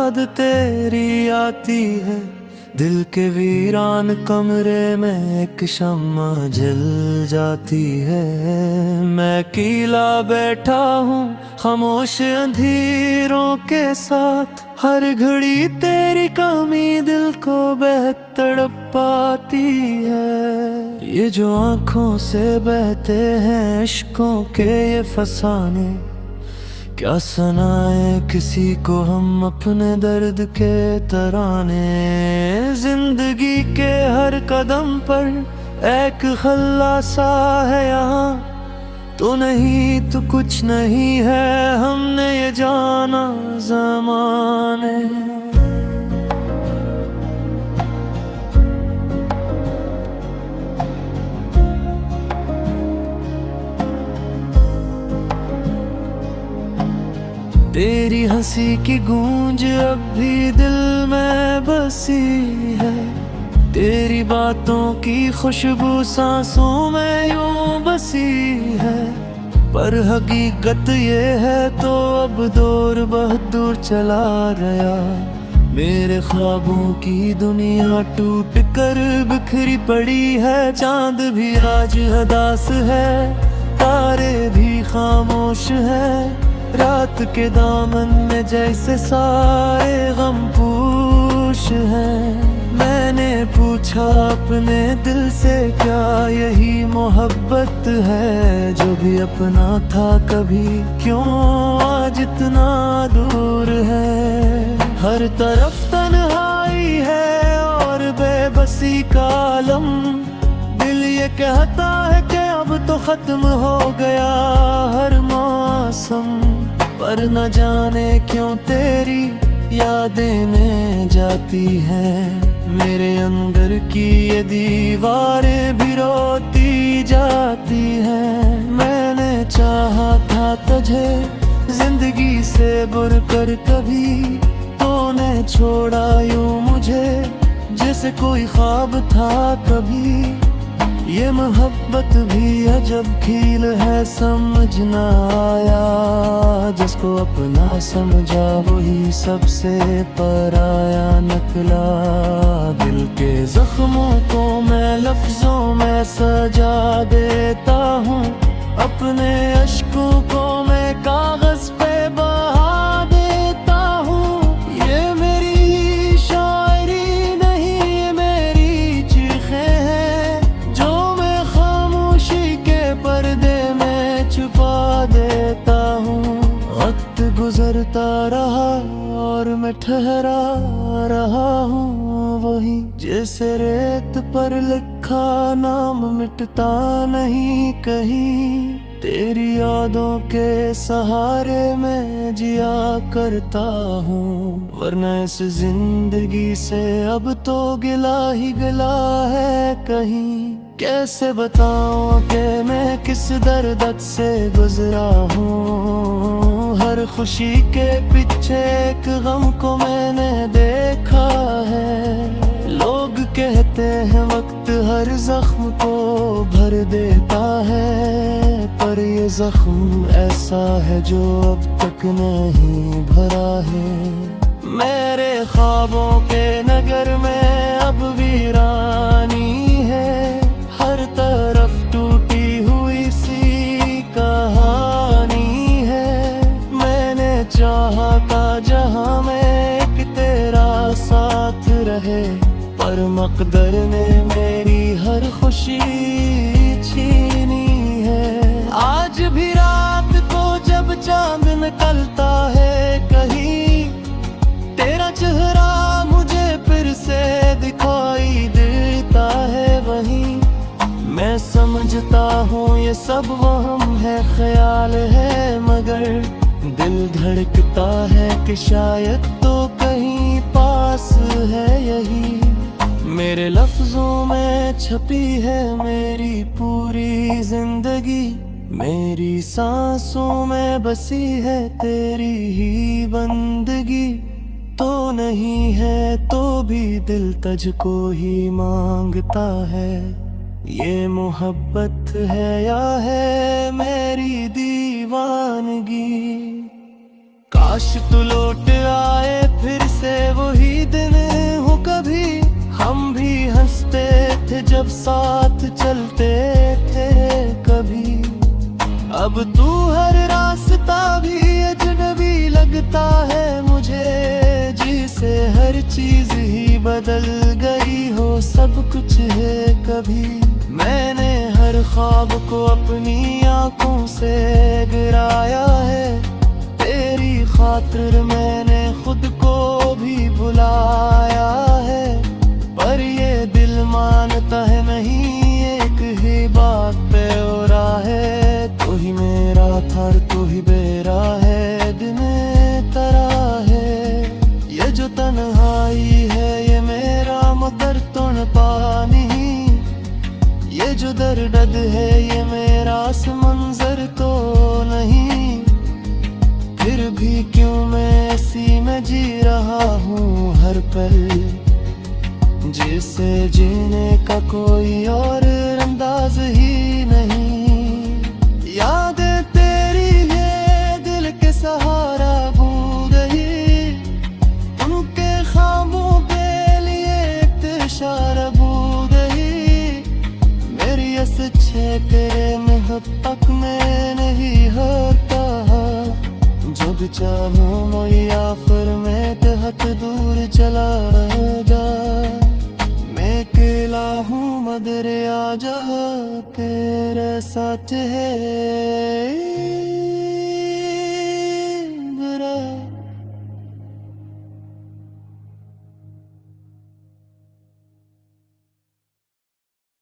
याद तेरी आती है, दिल के वीरान कमरे में एक शम्मा जल जाती है। मैं अकेला बैठा हूँ खामोश अंधेरों के साथ, हर घड़ी तेरी कमी दिल को बेहद तड़प पाती है। ये जो आँखों से बहते हैं इश्कों के ये फसाने, क्या सुनाए किसी को हम अपने दर्द के तराने। जिंदगी के हर कदम पर एक खल्लासा है यहाँ, तो नहीं तो कुछ नहीं है, हमने ये जाना ज़माने। तेरी हंसी की गूंज अब भी दिल में बसी है, तेरी बातों की खुशबू सांसों में यूं बसी है। पर हकीकत ये है तो अब दौर बहुत दूर चला गया, मेरे ख्वाबों की दुनिया टूट कर बिखरी पड़ी है। चांद भी आज हदास है, तारे भी खामोश है, रात के दामन में जैसे सारे गम पूश हैं। मैंने पूछा अपने दिल से क्या यही मोहब्बत है, जो भी अपना था कभी क्यों आज इतना दूर है। हर तरफ तन्हाई है और बेबसी का आलम, दिल ये कहता है कि अब तो खत्म हो गया हर मौसम। पर न जाने क्यों तेरी यादें ने जाती हैं, मेरे अंदर की ये दीवारें भी रोती जाती हैं। मैंने चाहा था तुझे जिंदगी से बुर कर कभी, तूने छोड़ा यूं मुझे जैसे कोई ख्वाब था कभी। ये मोहब्बत भी अजब खेल है, समझ न आया, जिसको अपना समझा वही सबसे पराया निकला। दिल के जख्मों को मैं लफ्जों में सजा देता हूँ, अपने अश्कों को मैं कागज पे बहा देता हूँ। ये मेरी शायरी नहीं, ये मेरी चीखें हैं जो मैं खामोशी के पर्दे में छुपा देता हूँ। वक्त गुजरता रहा और मैं ठहरा रहा हूँ वही, जैसे रेत पर लिखा नाम मिटता नहीं कहीं। तेरी यादों के सहारे मैं जिया करता हूँ, वरना इस जिंदगी से अब तो गिला ही गिला है कहीं। कैसे बताऊं कि मैं किस दर्द से गुजरा हूँ, हर खुशी के पीछे एक गम को मैंने देखा है। लोग कहते हैं वक्त हर जख्म को भर देता है, पर ये जख्म ऐसा है जो अब तक नहीं भरा है। मेरे ख्वाबों के नगर में अब वीरानी है, हर तरफ टूटी हुई सी कहानी है। मैंने चाहा था जहां में एक तेरा साथ रहे, पर मकदर ने मेरी हर खुशी छीनी है। आज भी रात को जब चांद निकलता है कहीं, तेरा चेहरा मुझे फिर से दिखाई देता है वहीं। मैं समझता हूँ ये सब वहम है, ख्याल है, मगर दिल धड़कता है कि शायद तो कहीं पास है यही। मेरे लफ्जों में छपी है मेरी पूरी जिंदगी, मेरी सांसों में बसी है तेरी ही बंदगी। तो नहीं है तो भी दिल तुझको ही मांगता है, ये मोहब्बत है या है मेरी दीवानगी। काश तू लौट आए फिर से जब साथ चलते थे कभी। अब तू हर रास्ता भी अजनबी लगता है मुझे, जिसे हर चीज ही बदल गई हो, सब कुछ है कभी। मैंने हर ख्वाब को अपनी आंखों से गिराया है, तेरी खातिर मैंने खुद को भी भुलाया है। पर ये दिल मानता है नहीं, एक ही बात पे उड़ा है, तू ही मेरा था तू ही बेरा है, दिन तरा है। ये जो तन्हाई है ये मेरा मगर तुन पानी, ये जो दर्द है ये मेरा मंजर तो नहीं। फिर भी क्यों मैं ऐसी में जी रहा हूँ हर पल, जिसे जीने का कोई और अंदाज ही नहीं। यादें तेरी ये दिल के सहारा भूल गई, उनके ख्वाबों के लिए एक इशारा भूल गई। मेरी अच्छे तेरे महब्बत में नहीं होता, जो भी चाहूँ मोया फिर मैं हद दूर चला जा। मैं अकेला हूँ मगर आजा तेरे साथ है बुरा।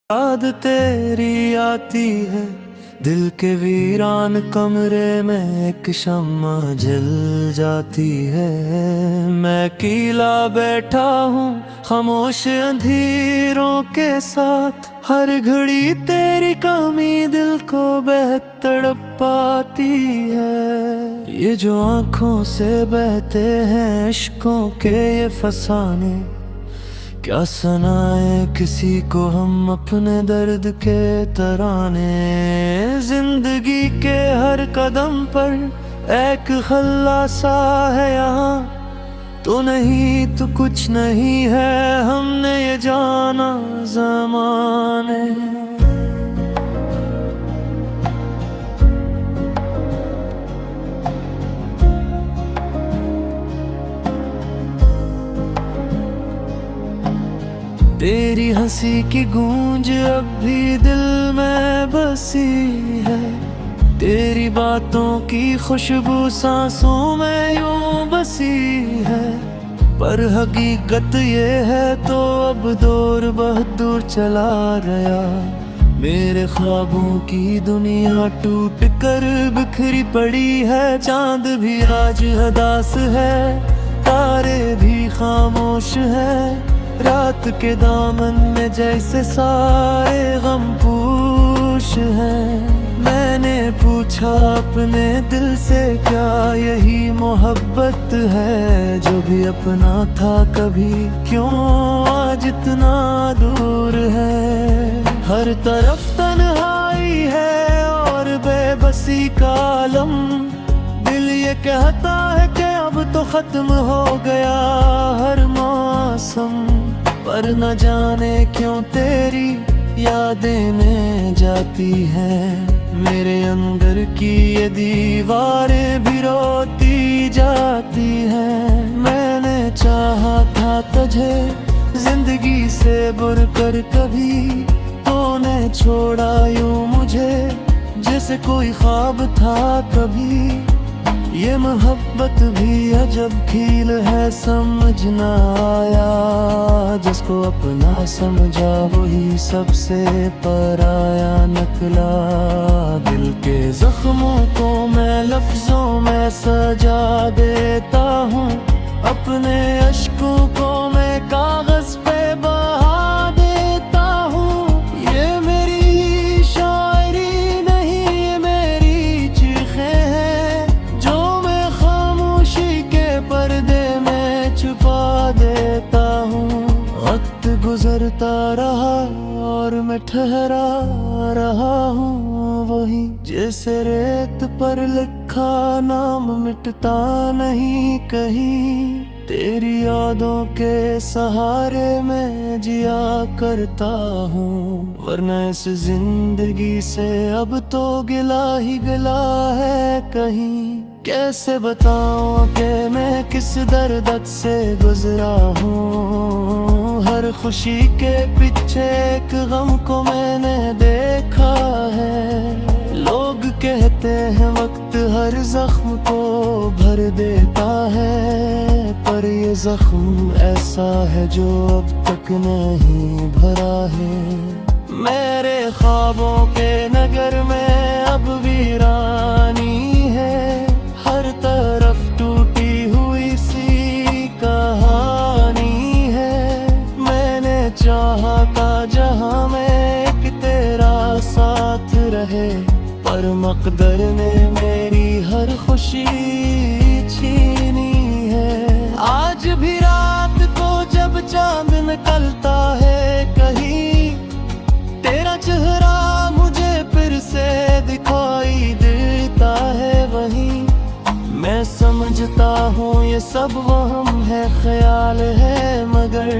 याद तेरी आती है दिल के वीरान कमरे में, एक शम्मा जल जाती है। मैं अकेला बैठा हूँ खामोश अंधेरों के साथ, हर घड़ी तेरी कमी दिल को बेहद तड़पाती है। ये जो आँखों से बहते हैं इश्कों के ये फसाने, क्या सुनाए किसी को हम अपने दर्द के तराने। जिंदगी के हर कदम पर एक खल्लासा है यहाँ, तो नहीं तो कुछ नहीं है, हमने ये जाना ज़माने। तेरी हंसी की गूंज अब भी दिल में बसी है, तेरी बातों की खुशबू सांसों में यूं बसी है। पर हकीकत ये है तो अब दूर बहुत दूर चला गया, मेरे ख्वाबों की दुनिया टूट कर बिखरी पड़ी है। चांद भी आज उदास है, तारे भी खामोश है, रात के दामन में जैसे सारे गम पूश हैं। मैंने पूछा अपने दिल से क्या यही मोहब्बत है, जो भी अपना था कभी क्यों आज इतना दूर है। हर तरफ तन्हाई है और बेबसी का आलम, दिल ये कहता है कि अब तो खत्म हो गया हर मौसम। पर न जाने क्यों तेरी यादें में जाती हैं, मेरे अंदर की ये दीवारें भी रोती जाती हैं। मैंने चाहा था तुझे जिंदगी से बुर कर कभी, तूने छोड़ा यूं मुझे जैसे कोई ख्वाब था कभी। ये मोहब्बत भी अजब खेल है, समझ न आया, जिसको अपना समझा वही सबसे पराया निकला। दिल के जख्मों को मैं लफ्जों में सजा देता हूँ, अपने अश्कों को मैं कागज पे बहा देता हूँ। ये मेरी शायरी नहीं, ये मेरी चीखें हैं जो मैं खामोशी के पर्दे में छुपा देता हूँ। वक्त गुजरता रहा और मैं ठहरा रहा हूँ वही, जैसे रेत पर लिखा नाम मिटता नहीं कहीं। तेरी यादों के सहारे मैं जिया करता हूँ, वरना इस जिंदगी से अब तो गिला ही गिला है कहीं। कैसे बताऊँ कि मैं किस दर्द से गुजरा हूँ, हर खुशी के पीछे एक गम को मैंने देखा है। लोग कहते हैं वक्त हर जख्म को भर देता है, पर ये जख्म ऐसा है जो अब तक नहीं भरा है। मेरे ख्वाबों के नगर में अब वीरानी है, हर तरफ टूटी हुई सी कहानी है। मैंने चाहा था जहां में एक तेरा साथ रहे, पर मकदर ने मेरी हर खुशी छीनी है। आज भी रात को जब चांद निकलता है कहीं, तेरा चेहरा मुझे फिर से दिखाई देता है वहीं। मैं समझता हूँ ये सब वहम है, ख्याल है, मगर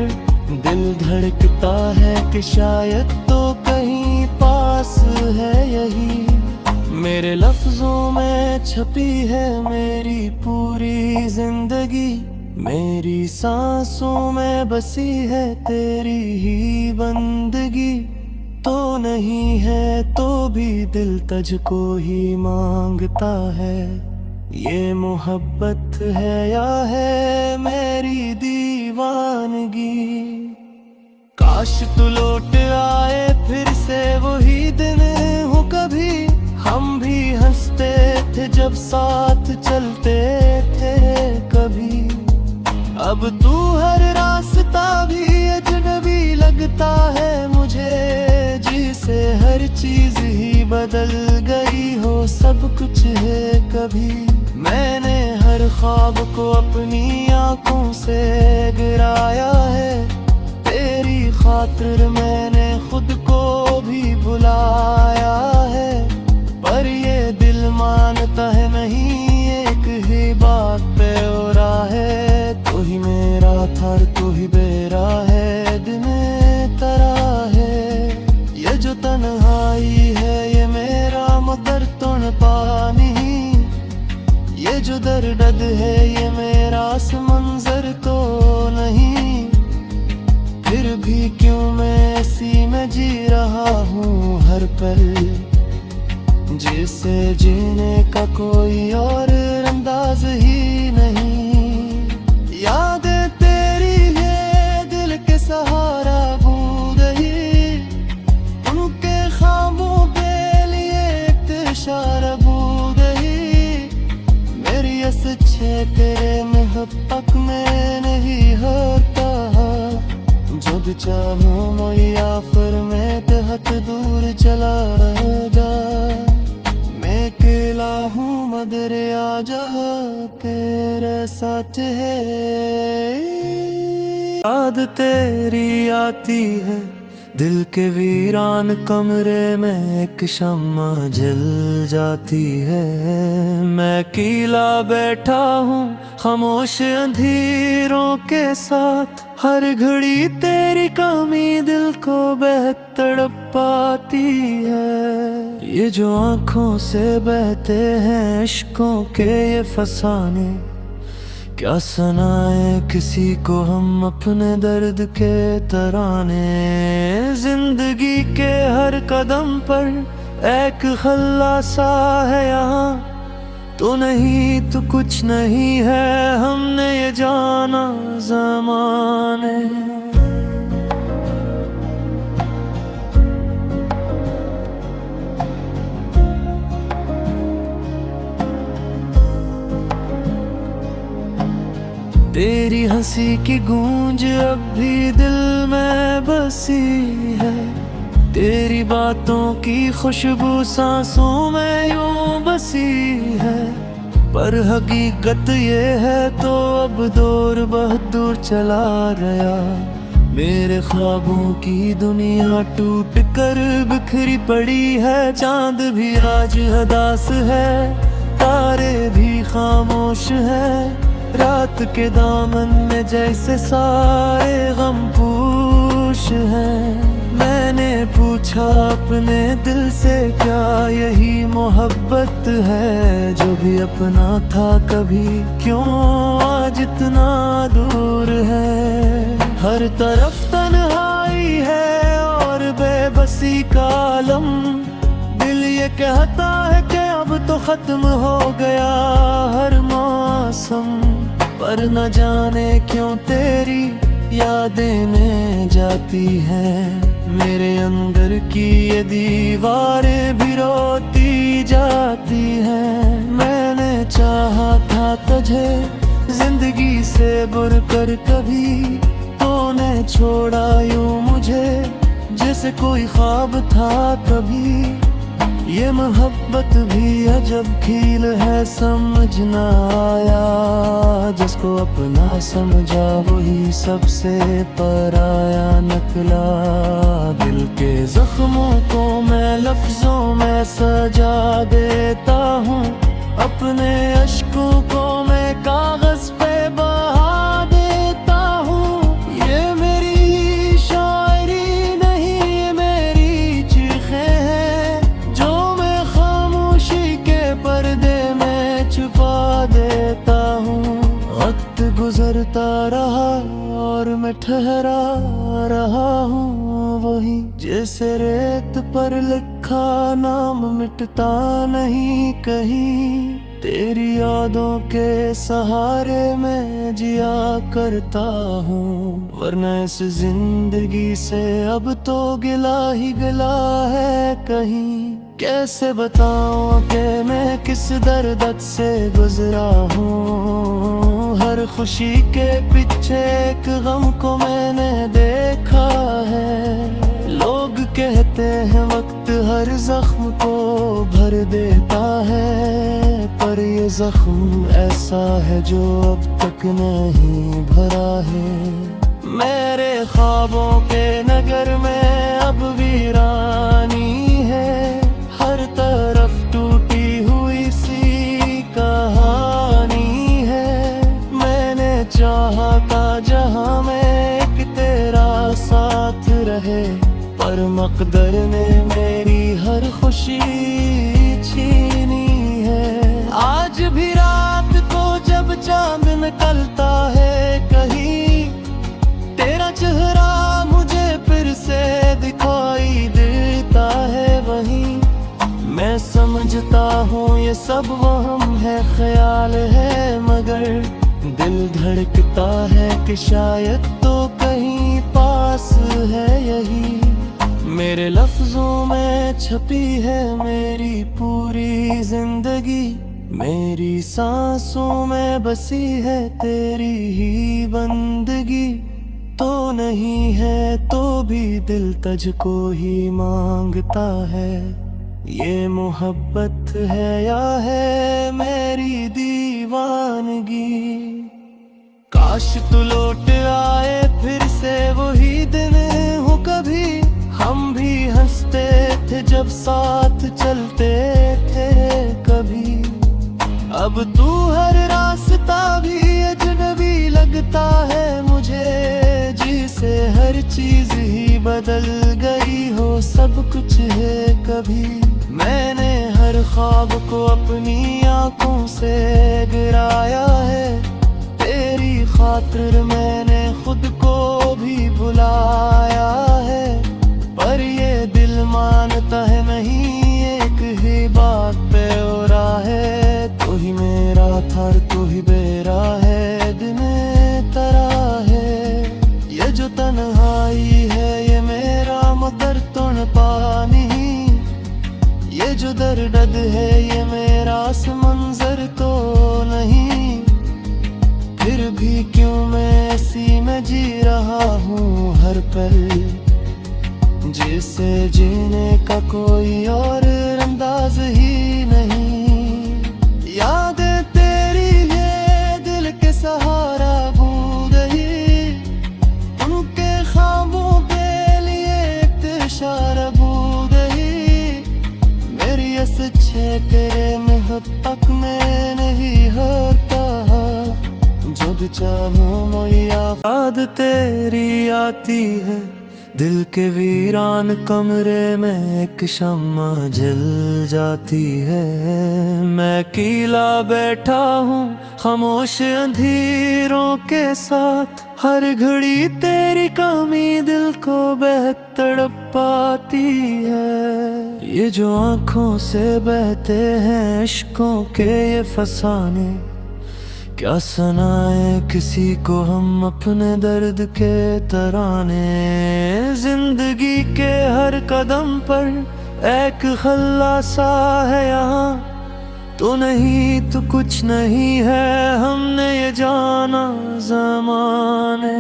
दिल धड़कता है कि शायद तो कहीं पास है यही। मेरे लफ्जों में छपी है मेरी पूरी जिंदगी, मेरी सांसों में बसी है तेरी ही बंदगी। तो नहीं है तो भी दिल तुझको ही मांगता है, ये मोहब्बत है या है मेरी दीवानगी। काश तू लौट आए फिर से वही दिन हो कभी, हम भी हंसते थे जब साथ चलते थे कभी। अब तू हर रास्ता भी अजनबी लगता है मुझे, जिसे हर चीज ही बदल गई हो, सब कुछ है कभी। मैंने हर ख्वाब को अपनी आंखों से गिराया है, तेरी खातिर मैंने खुद को भी भुलाया है। पर ये दिल मानता है नहीं, एक ही बात पे उरा है, तू ही मेरा था तू ही बेरा है, दिन तरा है। ये जो तन्हाई है ये मेरा मगर तुन पानी, ये जो दर्द है ये मेरा मंजर तो नहीं। फिर भी क्यों मैं इसी में जी रहा हूँ हर पल, जिसे जीने का कोई और अंदाज ही नहीं। यादें तेरी है दिल के सहारा भूल गई, उनके ख्वाबों के लिए एक इशारा भूल गई। मेरी अच्छे तेरे मोहब्बत में नहीं होता, जो भी चाहूँ मोया फिर मैं तहत दूर चला जा। मैं अकेला हूँ मगर आजा तेरे साथ है। याद तेरी आती है दिल के वीरान कमरे में, एक शम्मा जल जाती है। मैं अकेला बैठा हूँ खामोश अंधेरों के साथ, हर घड़ी तेरी कमी दिल को बेहद तड़प पाती है। ये जो आँखों से बहते हैं इश्कों के ये फसाने, क्या सुनाए किसी को हम अपने दर्द के तराने। जिंदगी के हर कदम पर एक खल्लासा है यहाँ, तो नहीं तो कुछ नहीं है, हमने ये जाना ज़माने। तेरी हंसी की गूंज अब भी दिल में बसी है, तेरी बातों की खुशबू सांसों में यूं बसी है। पर हकीकत ये है तो अब दूर बहुत दूर चला गया, मेरे ख्वाबों की दुनिया टूट कर बिखरी पड़ी है। चांद भी आज उदास है, तारे भी खामोश है, रात के दामन में जैसे सारे गम पूछ हैं। मैंने पूछा अपने दिल से क्या यही मोहब्बत है, जो भी अपना था कभी क्यों आज इतना दूर है। हर तरफ तन्हाई है और बेबसी का आलम, दिल ये कहता है कि अब तो खत्म हो गया हर मौसम। पर न जाने क्यों तेरी यादें ने जाती हैं, मेरे अंदर की ये दीवारें भी रोती जाती हैं। मैंने चाहा था तुझे जिंदगी से बुर कर, कभी तूने छोड़ा यूं मुझे जैसे कोई ख्वाब था कभी। ये मोहब्बत भी अजब खेल है, समझ ना आया। जिसको अपना समझा वही सबसे पराया निकला। दिल के जख्मों को मैं लफ्जों में सजा देता हूँ, अपने अश्कों को मैं कागज पे बहा देता हूँ। ये मेरी शायरी नहीं, ये मेरी चीखें हैं जो मैं खामोशी के पर्दे में छुपा देता हूँ। वक्त गुजरता रहा और मैं ठहरा रहा हूँ वही, जैसे रेत पर लिखा नाम मिटता नहीं कहीं। तेरी यादों के सहारे मैं जिया करता हूँ, वरना इस जिंदगी से अब तो गिला ही गिला है कहीं। कैसे बताऊं कि मैं किस दर्द से गुजरा हूँ, हर खुशी के पीछे एक गम को मैंने देखा है। लोग कहते हैं वक्त हर जख्म को भर देता है, पर ये जख्म ऐसा है जो अब तक नहीं भरा है। मेरे ख्वाबों के नगर में अब वीरानी है, हर तरफ टूटी हुई सी कहानी है। मैंने चाहा था जहां में एक तेरा साथ रहे, पर मकदर ने मेरी हर खुशी छीनी है। आज भी रात को जब चांद निकलता है कहीं, तेरा चेहरा मुझे फिर से दिखाई देता है वहीं। मैं समझता हूँ ये सब वहम है, ख्याल है, मगर दिल धड़कता है कि शायद तो कहीं पास है यही। मेरे लफ्जों में छपी है मेरी पूरी जिंदगी, मेरी सांसों में बसी है तेरी ही बंदगी। तो नहीं है तो भी दिल तुझको ही मांगता है, ये मोहब्बत है या है मेरी दीवानगी। काश तू लौट आए फिर से वही दिन हो कभी, हम भी हंसते थे जब साथ चलते थे कभी। अब तू हर रास्ता भी अजनबी लगता है मुझे, जिसे हर चीज ही बदल गई हो सब कुछ है कभी। मैंने हर ख्वाब को अपनी आंखों से गिराया है, तेरी खातिर मैंने खुद को भी भुलाया है। पर ये दिल मानता है नहीं, एक ही बात पे उड़ा है, तू ही मेरा था तू ही मेरा है, दिन तेरा है। ये जो तन्हाई है ये मेरा मगर तुन पानी, ये जो दर्द है ये मेरा मंजर तो नहीं। फिर भी क्यों मैं ऐसी में जी रहा हूँ हर पल, जिसे जीने का कोई और अंदाज ही नहीं। यादें तेरी ये दिल के सहारा बूंद ही, उनके ख्वाबों के लिए एक इशारा बूंद ही। मेरी अच्छे तेरे महबत में नहीं होता, याद तेरी आती है, दिल के वीरान कमरे में एक शम्मा जल जाती है। मैं अकेला बैठा हूँ खामोश अंधेरों के साथ, हर घड़ी तेरी कमी दिल को बेहद तड़प पाती है। ये जो आँखों से बहते हैं इश्कों के ये फसाने, क्या सुनाए किसी को हम अपने दर्द के तराने। जिंदगी के हर कदम पर एक खल्लासा है यहाँ, तो नहीं तो कुछ नहीं है, हमने ये जाना ज़माने।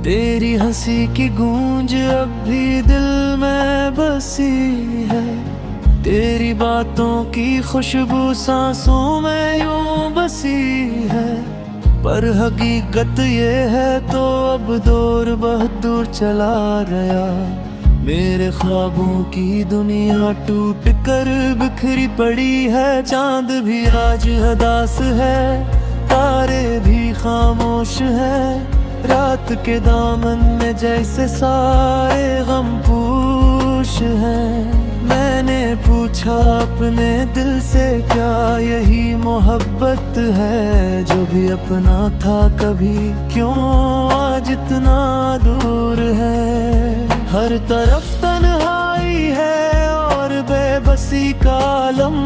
तेरी हंसी की गूंज अब भी दिल में बसी है, तेरी बातों की खुशबू सांसों में यूं बसी है। पर हकीकत ये है तो अब दौर बहुत दूर चला गया, मेरे ख्वाबों की दुनिया टूट कर बिखरी पड़ी है। चांद भी आज हदास है, तारे भी खामोश है, रात के दामन में जैसे सारे गम पूश हैं। मैंने पूछा अपने दिल से क्या यही मोहब्बत है, जो भी अपना था कभी क्यों आज इतना दूर है। हर तरफ तन्हाई है और बेबसी का आलम,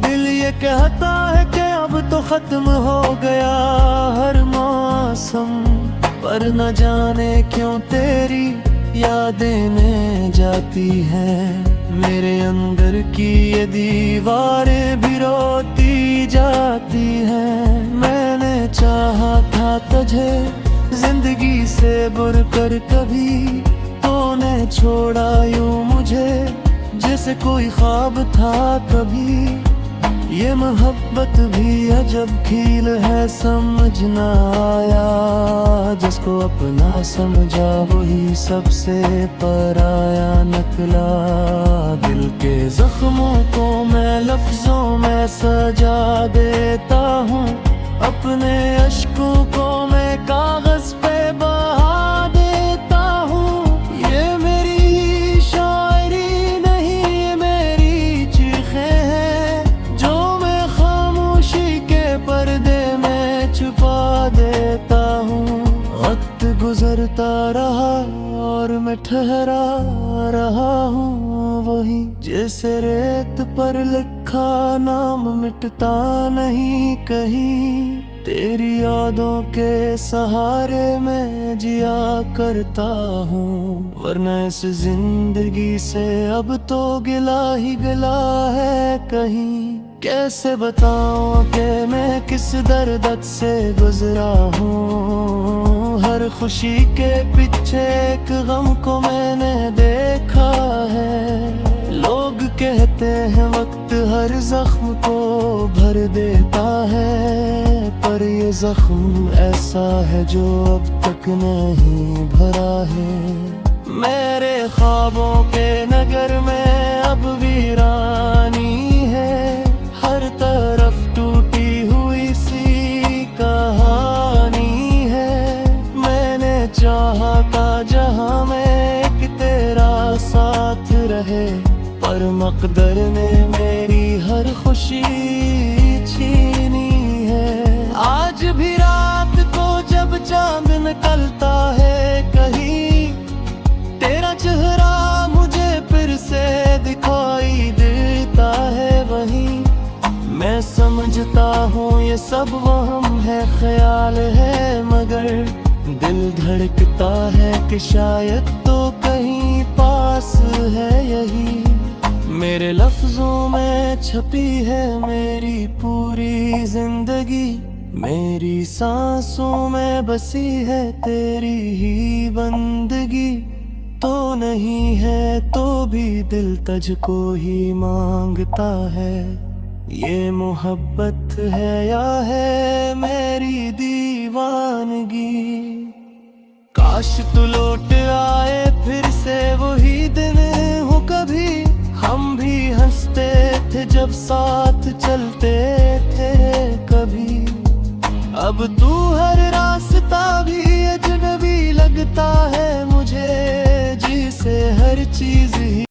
दिल ये कहता है कि अब तो खत्म हो गया हर मौसम। पर न जाने क्यों तेरी यादें ने जाती हैं, मेरे अंदर की ये दीवारें भी रोती जाती हैं। मैंने चाहा था तुझे जिंदगी से बुर कर कभी, तूने छोड़ा यूं मुझे जैसे कोई ख्वाब था कभी। ये मोहब्बत भी अजब खेल है, समझ न आया, जिसको अपना समझा वही सबसे पराया निकला। दिल के जख्मों को मैं लफ्जों में सजा देता हूँ, अपने अश्कों को मैं कागज पे बहा देता हूँ। ये मेरी शायरी नहीं, ये मेरी चीखें हैं जो मैं खामोशी के पर्दे में छुपा देता हूँ। वक्त गुजरता रहा और मैं ठहरा रहा हूँ वही, जैसे रेत पर लिखा नाम मिटता नहीं कहीं। तेरी यादों के सहारे मैं जिया करता हूँ, वरना इस जिंदगी से अब तो गिला ही गिला है कहीं। कैसे बताऊं कि मैं किस दर्द से गुजरा हूँ, हर खुशी के पीछे एक गम को मैंने देखा है। लोग कहते हैं वक्त हर जख्म को भर देता है, पर ये जख्म ऐसा है जो अब तक नहीं भरा है। मेरे ख्वाबों के नगर में अब वीरानी है, हर तरफ टूटी हुई सी कहानी है। मैंने चाहा था जहां में एक तेरा साथ रहे, पर मकदर ने मेरी हर खुशी छीनी है। आज भी रात को जब चांद निकलता है कहीं, तेरा चेहरा मुझे फिर से दिखाई देता है वहीं। मैं समझता हूँ ये सब वहम है, ख्याल है, मगर दिल धड़कता है कि शायद तो कहीं पास है यही। मेरे लफ्जों में छपी है मेरी पूरी जिंदगी, मेरी सांसों में बसी है तेरी ही बंदगी। तो नहीं है तो भी दिल तुझको ही मांगता है, ये मोहब्बत है या है मेरी दीवानगी। काश तू लौट आए फिर से वही दिन हो कभी, हम भी हंसते थे जब साथ चलते थे कभी। अब तू हर रास्ता भी अजनबी लगता है मुझे, जिसे हर चीज